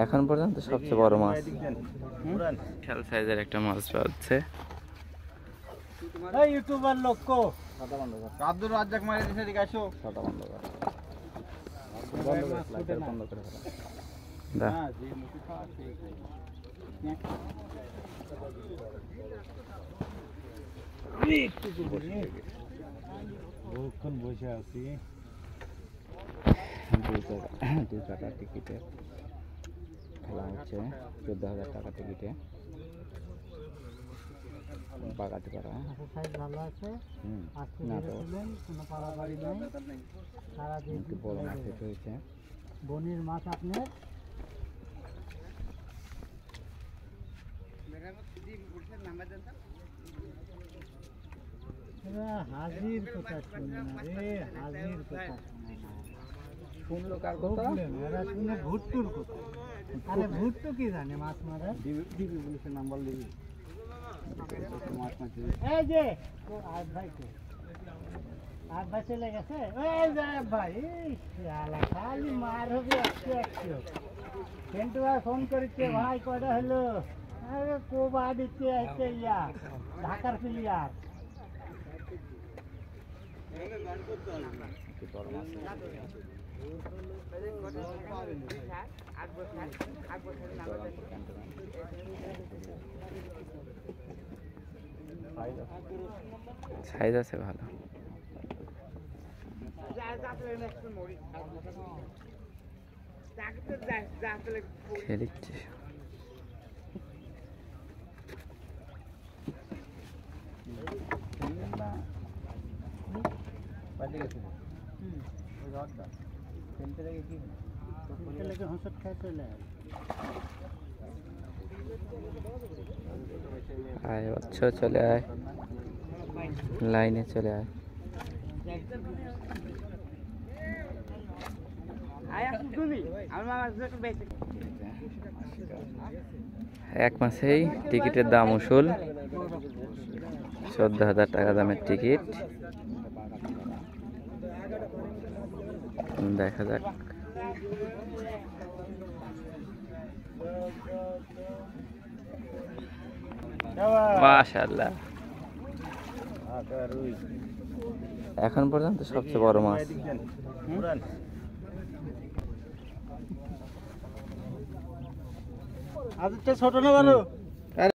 এখন পর্যন্ত সবচেয়ে বড় মাছ, বিশাল সাইজের একটা মাছ পাচ্ছে। ইউটিউবার লোক কো আব্দুল রাজ্জাক মারি দিছে দিকে আসো ছটা বন্ধ করে বন্ধ করে দা বহুক্ষণ বসে আছি। 2 টাকা টিকিটে খেলা হচ্ছে, 14,000 টাকা টিকিটে বাগাতে পারা। ভালো আছে, না তো কোনো পারাবাড়ি নেই, সারাদিন একটু বড় মাছ হয়েছে। বনির মাছ আপনার হাজির কথা শুনে না রে, হাজির কথা শুনে না। শুনলো কার কথা? এরা শুনে ভুট্টুর কথা। আরে ভুট্টু কি জানে মাছ মারা? দিবি পুলিশের নাম্বার দিবি। মাছ মাছ এই যে আর ভাই কে আর ভাই চলে গেছে। এই যে ভাই শালা খালি মার হবে একটু একটু। কিন্তু আর ফোন করেছে ভাই কয়টা হলো? আরে কোবা দিচ্ছে একটা ইয়া ঢাকার প্লেয়ার। সাইজ আছে ভালো। খেলিচ্ছে হসত খাই চলে আয়, আচ্ছা চলে আয়, লাইনে চলে আয়। এক মাসেই টিকিটের দাম উসুল, 14,000 টাকা দামের টিকিট। দেখা যাক। মাশাআল্লাহ, এখন পর্যন্ত সবচেয়ে বড় মাছ। আজ ছোট না বলো।